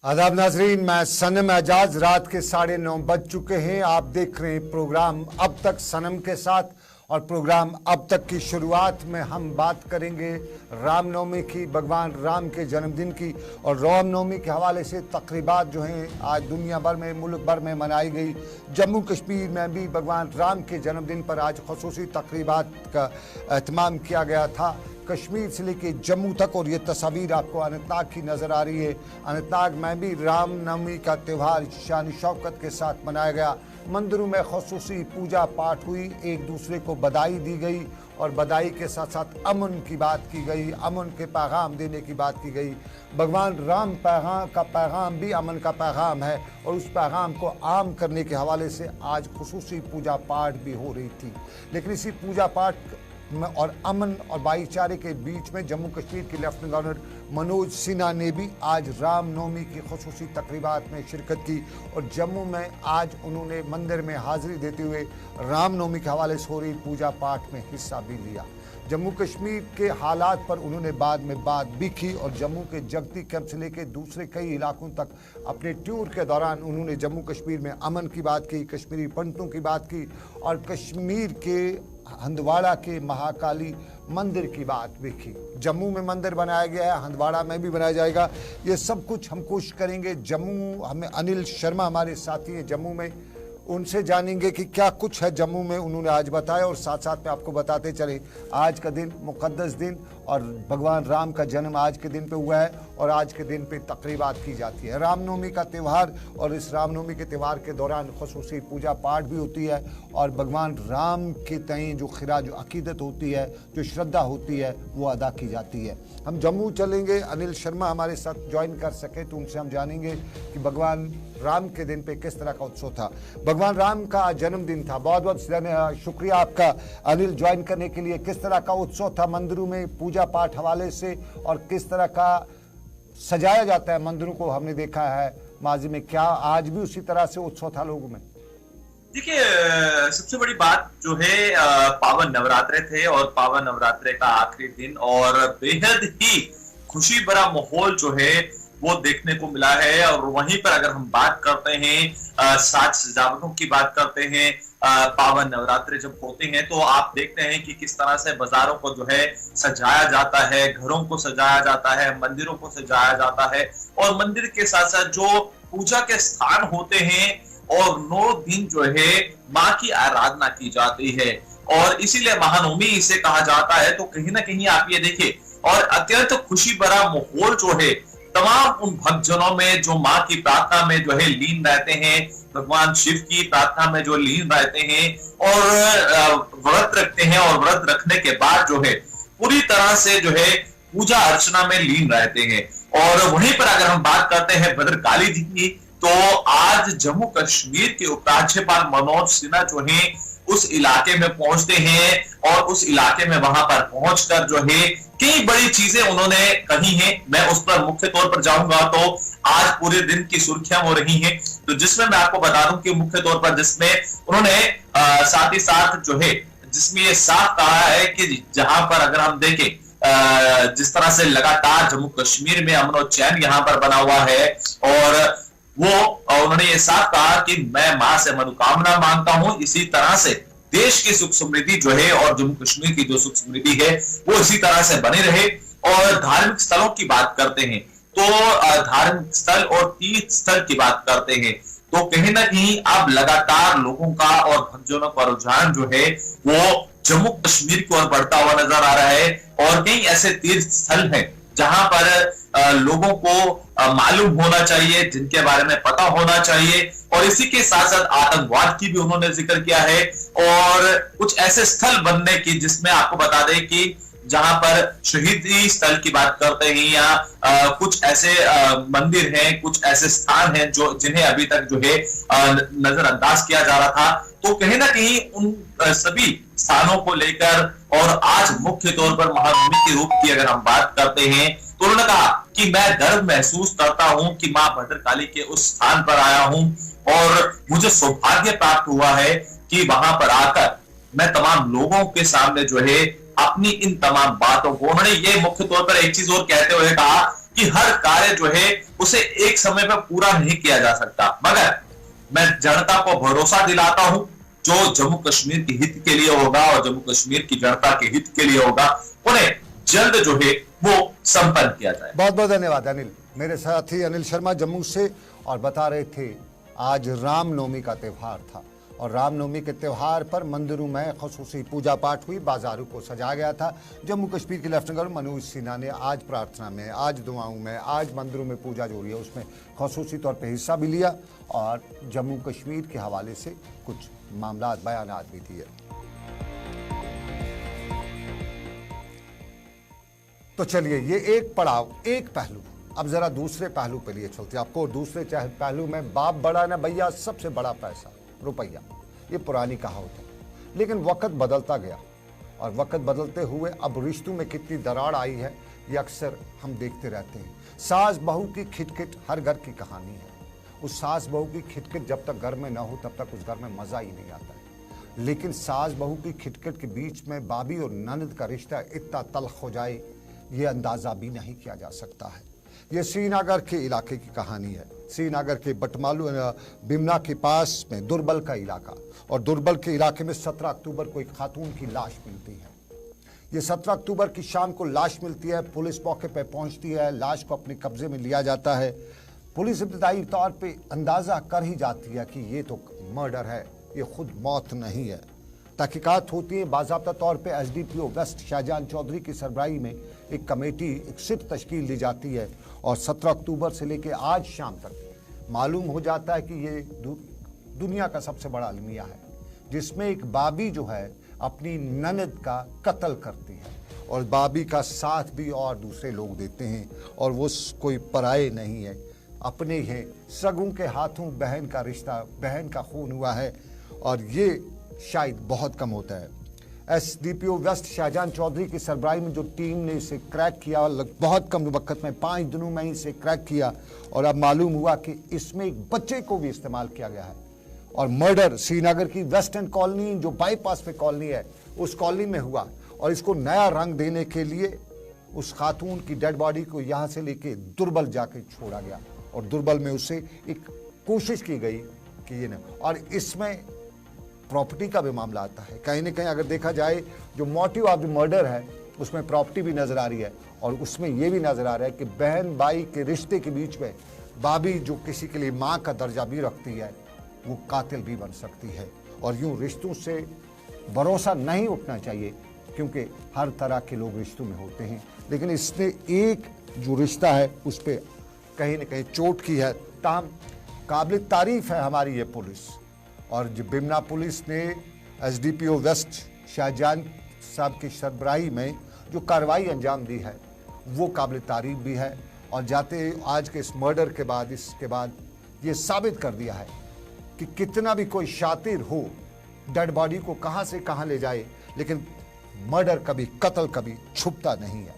आदाब नाजरीन, मैं सनम एजाज। रात के 9:30 बज चुके हैं। आप देख रहे हैं प्रोग्राम अब तक सनम के साथ, और प्रोग्राम अब तक की शुरुआत में हम बात करेंगे रामनवमी की, भगवान राम के जन्मदिन की। और रामनवमी के हवाले से तकरीबात जो हैं आज दुनिया भर में, मुल्क भर में मनाई गई। जम्मू कश्मीर में भी भगवान राम के जन्मदिन पर आज खसूसी तकरीबात का एहतमाम किया गया था, कश्मीर से लेके जम्मू तक। और ये तस्वीर आपको अनंतनाग की नज़र आ रही है। अनंतनाग में भी रामनवमी का त्यौहार शान शौकत के साथ मनाया गया। मंदिरों में खसूसी पूजा पाठ हुई, एक दूसरे को बधाई दी गई, और बधाई के साथ साथ अमन की बात की गई, अमन के पैगाम देने की बात की गई। भगवान राम का पैगाम भी अमन का पैगाम है, और उस पैगाम को आम करने के हवाले से आज खसूसी पूजा पाठ भी हो रही थी। लेकिन इसी पूजा पाठ और अमन और भाईचारे के बीच में जम्मू कश्मीर के लेफ्टिनेंट गवर्नर मनोज सिन्हा ने भी आज रामनवमी की खसूसी तकरीबात में शिरकत की, और जम्मू में आज उन्होंने मंदिर में हाजिरी देते हुए रामनवमी के हवाले से हो रही पूजा पाठ में हिस्सा भी लिया। जम्मू कश्मीर के हालात पर उन्होंने बाद में बात भी की, और जम्मू के जगती कैंप से लेकर दूसरे कई इलाकों तक अपने टूर के दौरान उन्होंने जम्मू कश्मीर में अमन की बात की, कश्मीरी पंडितों की बात की, और कश्मीर के हंदवाड़ा के महाकाली मंदिर की बात भी की। जम्मू में मंदिर बनाया गया है, हंदवाड़ा में भी बनाया जाएगा। ये सब कुछ हम कोशिश करेंगे। जम्मू हमें अनिल शर्मा हमारे साथी हैं जम्मू में, उनसे जानेंगे कि क्या कुछ है जम्मू में उन्होंने आज बताया। और साथ साथ में आपको बताते चले आज का दिन मुक़द्दस दिन, और भगवान राम का जन्म आज के दिन पे हुआ है, और आज के दिन पे तकरीबात की जाती है रामनवमी का त्यौहार। और इस रामनवमी के त्यौहार के दौरान खसूसी पूजा पाठ भी होती है, और भगवान राम के तय जो खिरा जो अकीदत होती है, जो श्रद्धा होती है, वो अदा की जाती है। हम जम्मू चलेंगे, अनिल शर्मा हमारे साथ ज्वाइन कर सके तो उनसे हम जानेंगे कि भगवान राम के दिन पे किस तरह का उत्सव था। भगवान राम का जन्मदिन था। बहुत बहुत शुक्रिया आपका अनिल ज्वाइन करने के लिए। किस तरह का उत्सव था मंदिरों में पूजा पाठ हवाले से, और किस तरह का सजाया जाता है मंदिरों को, हमने देखा है माजी में, क्या आज भी उसी तरह से उत्सव था लोगों में? देखिए, सबसे बड़ी बात जो है पावन नवरात्रे थे, और पावन नवरात्रे का आखिरी दिन, और बेहद ही खुशी भरा माहौल जो है वो देखने को मिला है। और वहीं पर अगर हम बात करते हैं साज सजावटों की बात करते हैं, पावन नवरात्रे जब होते हैं तो आप देखते हैं कि किस तरह से बाजारों को जो है सजाया जाता है, घरों को सजाया जाता है, मंदिरों को सजाया जाता है, और मंदिर के साथ साथ जो पूजा के स्थान होते हैं, और 9 दिन जो है माँ की आराधना की जाती है, और इसीलिए महानवमी इसे कहा जाता है। तो कहीं ना कहीं आप ये देखिए, और अत्यंत खुशी भरा माहौल जो है तमाम उन भक्तजनों में जो माँ की प्रार्थना में जो है लीन रहते हैं, भगवान शिव की प्रार्थना में जो लीन रहते हैं, और व्रत रखते हैं, और व्रत रखने के बाद जो है पूरी तरह से जो है पूजा अर्चना में लीन रहते हैं। और वहीं पर अगर हम बात करते हैं भद्रकाली जी की, तो आज जम्मू कश्मीर के उपराज्यपाल मनोज सिन्हा जो है उस इलाके में पहुंचते हैं, और उस इलाके में वहां पर पहुंचकर जो है कई बड़ी चीजें उन्होंने कही हैं। मैं उस पर मुख्य तौर पर जाऊंगा तो आज पूरे दिन की सुर्खियां हो रही हैं, तो जिसमें मैं आपको बता दूं कि मुख्य तौर पर जिसमें उन्होंने साथ ही साथ जो है जिसमें ये साफ कहा है कि जहां पर अगर हम देखें जिस तरह से लगातार जम्मू कश्मीर में अमन और चैन यहाँ पर बना हुआ है, और उन्होंने ये साफ कहा कि मैं मां से मनोकामना मांगता हूं इसी तरह से देश की सुख समृद्धि जो है, और जम्मू कश्मीर की जो सुख समृद्धि है वो इसी तरह से बनी रहे। और धार्मिक स्थलों की बात करते हैं तो धार्मिक स्थल और तीर्थ स्थल की बात करते हैं तो कहीं ना कहीं अब लगातार लोगों का और भक्तजनों का रुझान जो है वो जम्मू कश्मीर की ओर बढ़ता हुआ नजर आ रहा है। और कई ऐसे तीर्थ स्थल हैं जहां पर लोगों को मालूम होना चाहिए, जिनके बारे में पता होना चाहिए, और इसी के साथ साथ आतंकवाद की भी उन्होंने जिक्र किया है, और कुछ ऐसे स्थल बनने की जिसमें आपको बता दें कि जहां पर शहीदी स्थल की बात करते हैं, या कुछ ऐसे मंदिर हैं, कुछ ऐसे स्थान हैं जो जिन्हें अभी तक जो है नजरअंदाज किया जा रहा था। तो कहीं ना कहीं उन सभी स्थानों को लेकर, और आज मुख्य तौर पर महानवमी के रूप की अगर हम बात करते हैं, तो उन्होंने कहा कि मैं गर्व महसूस करता हूं कि मां भद्रकाली के उस स्थान पर आया हूं, और मुझे सौभाग्य प्राप्त हुआ है कि वहां पर आकर मैं तमाम लोगों के सामने जो है अपनी इन तमाम बातों को, उन्होंने ये मुख्य तौर पर एक चीज और कहते हुए कहा कि हर कार्य जो है उसे एक समय पर पूरा नहीं किया जा सकता, मगर मैं जनता को भरोसा दिलाता हूं जो जम्मू कश्मीर के हित के लिए होगा और जम्मू कश्मीर की जनता के हित के लिए होगा, उन्हें जल्द जो है वो संपन्न किया जाए। बहुत बहुत धन्यवाद अनिल। मेरे साथी अनिल शर्मा जम्मू से, और बता रहे थे आज रामनवमी का त्यौहार था और रामनवमी के त्यौहार पर मंदिरों में खसूसी पूजा पाठ हुई, बाजारों को सजाया गया था। जम्मू कश्मीर के लेफ्टिनेंट गवर्नर मनोज सिन्हा ने आज प्रार्थना में, आज दुआओं में, आज मंदिरों में पूजा जो हो रही है उसमें खसूसी तौर पे हिस्सा भी लिया और जम्मू कश्मीर के हवाले से कुछ मामला बयानात भी दिए। तो चलिए, ये एक पड़ाव, एक पहलू। अब जरा दूसरे पहलू पे लिए चलते हैं आपको। दूसरे पहलू में बाप बड़ा ना भैया, सबसे बड़ा पैसा रुपया, ये पुरानी कहावत है, लेकिन वक्त बदलता गया और वक्त बदलते हुए अब रिश्तों में कितनी दरार आई है ये अक्सर हम देखते रहते हैं। सास बहू की खिटखिट हर घर की कहानी है। उस सास बहू की खिटखिट जब तक घर में ना हो तब तक उस घर में मजा ही नहीं आता है, लेकिन सास बहू की खिटखिट के बीच में भाभी और ननद का रिश्ता इतना तल्ख हो जाए ये अंदाजा भी नहीं किया जा सकता है। ये श्रीनगर के इलाके की कहानी है। श्रीनगर के बटमालू बिमना के पास में दुर्बल का इलाका, और दुर्बल के इलाके में 17 अक्टूबर को एक खातून की लाश मिलती है। ये 17 अक्टूबर की शाम को लाश मिलती है, पुलिस मौके पर पहुंचती है, लाश को अपने कब्जे में लिया जाता है। पुलिस इब्तदाई तौर पे अंदाजा कर ही जाती है कि ये तो मर्डर है, ये खुद मौत नहीं है। तहकीकात होती है, बाज़ाब्ता तौर पे एसडीपीओ वेस्ट शाहजहां चौधरी की सरबराही में एक कमेटी, एक सिट तश्कील दी जाती है और 17 अक्टूबर से लेकर आज शाम तक मालूम हो जाता है कि ये दुनिया का सबसे बड़ा अलमिया है, जिसमें एक बाबी जो है अपनी ननद का कत्ल करती है और बाबी का साथ भी और दूसरे लोग देते हैं और वो कोई पराये नहीं है, अपने हैं। सगों के हाथों बहन का रिश्ता, बहन का खून हुआ है और ये शायद बहुत कम होता है। एसडीपीओ वेस्ट शाहजहां चौधरी की सरबराही में जो टीम ने इसे क्रैक किया, बहुत कम वक्त में 5 दिनों में ही इसे क्रैक किया और अब मालूम हुआ कि इसमें एक बच्चे को भी इस्तेमाल किया गया है। और मर्डर श्रीनगर की वेस्टर्न कॉलोनी, जो बाईपास पे कॉलोनी है, उस कॉलोनी में हुआ और इसको नया रंग देने के लिए उस खातून की डेड बॉडी को यहाँ से लेके दुर्बल जाके छोड़ा गया और दुर्बल में उससे एक कोशिश की गई कि ये न, और इसमें प्रॉपर्टी का भी मामला आता है। कहीं ना कहीं अगर देखा जाए जो मोटिव ऑफ द मर्डर है उसमें प्रॉपर्टी भी नजर आ रही है और उसमें यह भी नजर आ रहा है कि बहन भाई के रिश्ते के बीच में भाभी जो किसी के लिए माँ का दर्जा भी रखती है वो कातिल भी बन सकती है। और यूं रिश्तों से भरोसा नहीं उठना चाहिए क्योंकि हर तरह के लोग रिश्तों में होते हैं, लेकिन इसने एक जो रिश्ता है उस पर कहीं ना कहीं चोट की है। ताम काबिल तारीफ है हमारी ये पुलिस, और जो बिमना पुलिस ने एसडीपीओ वेस्ट शाहजहां साहब की सरबराही में जो कार्रवाई अंजाम दी है वो काबिल तारीफ भी है। और जाते आज के इस मर्डर के बाद, इसके बाद ये साबित कर दिया है कि कितना भी कोई शातिर हो, डेड बॉडी को कहां से कहां ले जाए, लेकिन मर्डर कभी, कत्ल कभी छुपता नहीं है।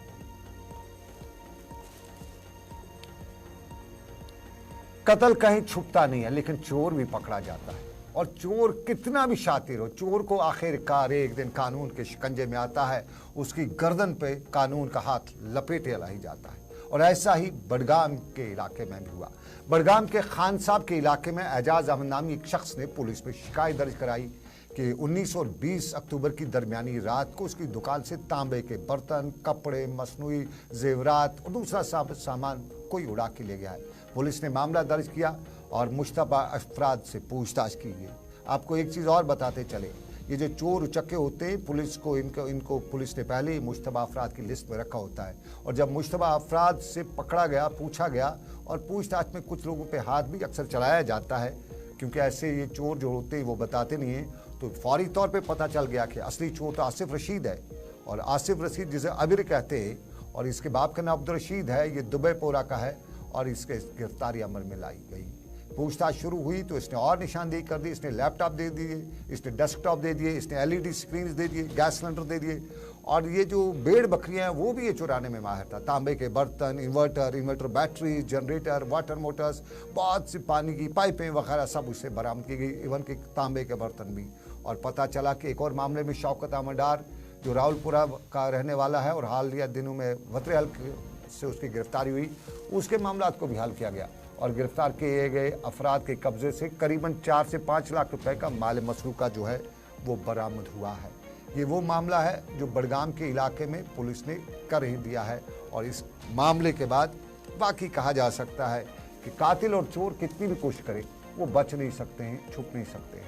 कत्ल कहीं छुपता नहीं है, लेकिन चोर भी पकड़ा जाता है। और चोर कितना भी शातिर हो, चोर को आखिरकार एक दिन कानून के शिकंजे में आता है, उसकी गर्दन पे कानून का हाथ लपेटे ला ही जाता है। और ऐसा ही बडगाम के इलाके में भी हुआ। बडगाम के खान साहब के इलाके में एजाज अहमद नामी एक शख्स ने पुलिस पे शिकायत दर्ज कराई कि 19 और 20 अक्टूबर की दरमियानी रात को उसकी दुकान से तांबे के बर्तन, कपड़े, मसनूई जेवरात और दूसरा सामान कोई उड़ा के ले गया है। पुलिस ने मामला दर्ज किया और मुश्तबा अफराद से पूछताछ की गई। आपको एक चीज़ और बताते चले, ये जो चोर उचक्के होते हैं, पुलिस को इनको पुलिस ने पहले ही मुश्तबा अफराद की लिस्ट में रखा होता है। और जब मुश्तबा अफराद से पकड़ा गया, पूछा गया और पूछताछ में कुछ लोगों पे हाथ भी अक्सर चलाया जाता है, क्योंकि ऐसे ये चोर जो होते हैं वो बताते नहीं हैं, तो फौरी तौर पे पता चल गया कि असली चोर तो आसिफ रशीद है। और आसिफ रशीद जिसे अबिर कहते हैं और इसके बाप का नाम अब्दुल रशीद है, ये दुबई पोरा का है और इसके गिरफ्तारी अमल में लाई गई। पूछताछ शुरू हुई तो इसने और निशानदेही कर दी, इसने लैपटॉप दे दिए, इसने डेस्कटॉप दे दिए, इसने एलईडी स्क्रीन दे दिए, गैस सिलेंडर दे दिए। और ये जो भेड़ बकरियां हैं वो भी ये चुराने में माहिर था। तांबे के बर्तन, inverter battery, generator, water Motors, बहुत सी पानी की पाइपें वगैरह सब उससे बरामद की गई, इवन के तांबे के बर्तन भी। और पता चला कि एक और मामले में शौकत अहमद डार जो रावलपुरा का रहने वाला है और हालिया दिनों में वतरे से उसकी गिरफ्तारी हुई, उसके मामलात को भी हल किया गया और गिरफ्तार किए गए अफराद के कब्जे से करीबन 4 से 5 लाख रुपए का माल मसरूका जो है वो बरामद हुआ है। ये वो मामला है जो बडगाम के इलाके में पुलिस ने कर ही दिया है और इस मामले के बाद बाकी कहा जा सकता है कि कातिल और चोर कितनी भी कोशिश करें वो बच नहीं सकते हैं, छुप नहीं सकते हैं।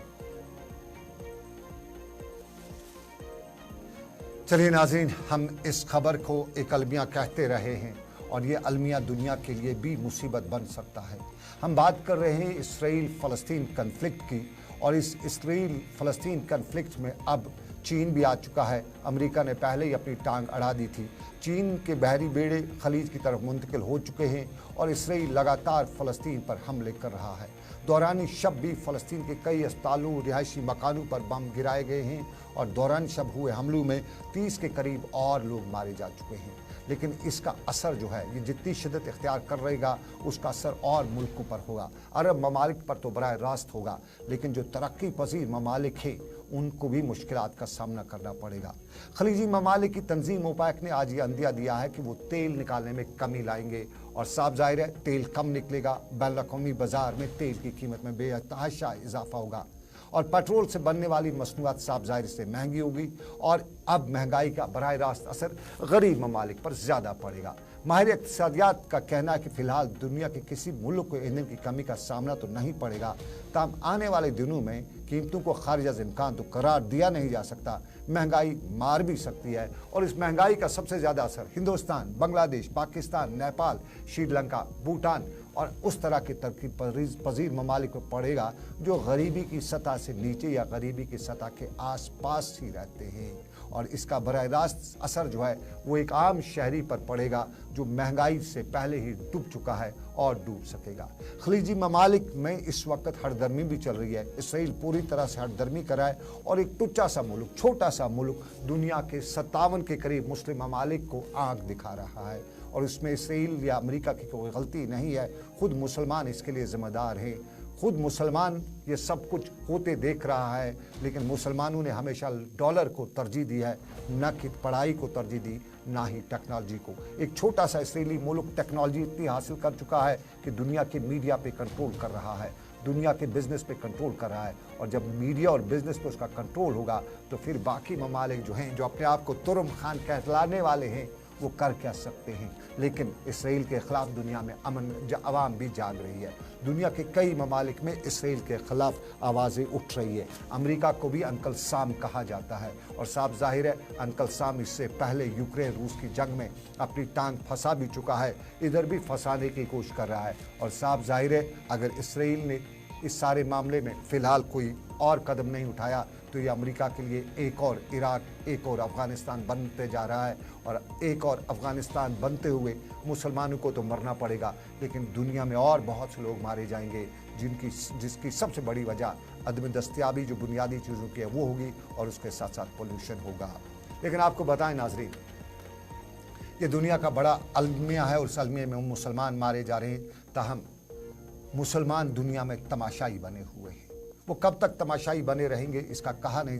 चलिए नाज़रीन, हम इस खबर को एक अलमिया कहते रहे हैं और ये अलमिया दुनिया के लिए भी मुसीबत बन सकता है। हम बात कर रहे हैं इसराइल फ़लस्तीन कन्फ्लिक्ट की और इस इसराइल फ़लस्तीन कन्फ्लिक्ट में अब चीन भी आ चुका है। अमेरिका ने पहले ही अपनी टांग अड़ा दी थी। चीन के बहरी बेड़े खलीज की तरफ मुंतकिल हो चुके हैं और इसराइल लगातार फ़लस्तीन पर हमले कर रहा है। दौरानी शब भी फ़लस्तीन के कई अस्पतालों, रिहायशी मकानों पर बम गिराए गए हैं और दौरान शब हुए हमलों में 30 के करीब और लोग मारे जा चुके हैं। लेकिन इसका असर जो है, ये जितनी शिद्दत इख्तियार कर रहेगा उसका असर और मुल्कों पर होगा। अरब ममालिक पर तो बराह रास्त होगा, लेकिन जो तरक्की पजीर ममालिक हैं उनको भी मुश्किलात का सामना करना पड़ेगा। खलीजी ममालिक की तंजीम ओपेक ने आज ये अंदिया दिया है कि वो तेल निकालने में कमी लाएंगे और साफ जाहिर है तेल कम निकलेगा। बैनुल-अक़वामी बाजार में तेल की कीमत में बेतहाशा इजाफा होगा और पेट्रोल से बनने वाली मसनूआत साफ जाहिर से महंगी होगी और अब महंगाई का बराह रास्त असर गरीब ममालिक पर ज़्यादा पड़ेगा। माहिर इक़्तिसादियात का कहना है कि फ़िलहाल दुनिया के किसी मुल्क को ईंधन की कमी का सामना तो नहीं पड़ेगा, ताहम आने वाले दिनों में कीमतों को खारिज अज़ इम्कान तो करार दिया नहीं जा सकता। महंगाई मार भी सकती है और इस महंगाई का सबसे ज़्यादा असर हिंदुस्तान, बांग्लादेश, पाकिस्तान, नेपाल, श्रीलंका, भूटान और उस तरह के तरक्की पजीर ममालिक पर पड़ेगा जो गरीबी की सतह से नीचे या गरीबी की सतह के आसपास ही रहते हैं और इसका बराह रास्त असर जो है वो एक आम शहरी पर पड़ेगा जो महंगाई से पहले ही डूब चुका है और डूब सकेगा। खलीजी ममालिक में इस वक्त हरदर्मी भी चल रही है। इसराइल पूरी तरह से हरदर्मी कर रहा है और एक टुच्चा सा मुल्क, छोटा सा मुल्क दुनिया के 57 के करीब मुस्लिम ममालिक को आंख दिखा रहा है और इसमें इसराइल या अमेरिका की कोई गलती नहीं है। खुद मुसलमान इसके लिए जिम्मेदार हैं। खुद मुसलमान ये सब कुछ होते देख रहा है, लेकिन मुसलमानों ने हमेशा डॉलर को तरजीह दी है, न कि पढ़ाई को तरजीह दी, ना ही टेक्नोलॉजी को। एक छोटा सा इसराइली मुल्क टेक्नोलॉजी इतनी हासिल कर चुका है कि दुनिया के मीडिया पे कंट्रोल कर रहा है, दुनिया के बिजनेस पे कंट्रोल कर रहा है और जब मीडिया और बिजनेस पे उसका कंट्रोल होगा तो फिर बाकी ममालिक जो हैं, जो अपने आप को तुर्म खान कहलाने वाले हैं, वो कर क्या सकते हैं। लेकिन इसराइल के ख़िलाफ़ दुनिया में अवाम भी जाग रही है। दुनिया के कई ममालिक में इसराइल के ख़िलाफ़ आवाज़ें उठ रही है। अमेरिका को भी अंकल साम कहा जाता है और साफ जाहिर है अंकल साम इससे पहले यूक्रेन रूस की जंग में अपनी टांग फंसा भी चुका है, इधर भी फंसाने की कोशिश कर रहा है और साफ जाहिर है अगर इसराइल ने इस सारे मामले में फ़िलहाल कोई और कदम नहीं उठाया तो ये अमेरिका के लिए एक और इराक, एक और अफ़गानिस्तान बनते जा रहा है और एक और अफ़गानिस्तान बनते हुए मुसलमानों को तो मरना पड़ेगा, लेकिन दुनिया में और बहुत से लोग मारे जाएंगे जिसकी सबसे बड़ी वजह अदम दस्तयाबी जो बुनियादी चीज़ों की है वो होगी और उसके साथ साथ पोल्यूशन होगा। लेकिन आपको बताएं नाजरीन, ये दुनिया का बड़ा अलमिया है और उस अलमिया में मुसलमान मारे जा रहे हैं, ताहम मुसलमान दुनिया में तमाशाई बने हुए हैं। वो कब तक तमाशाई बने रहेंगे इसका कहा नहीं जा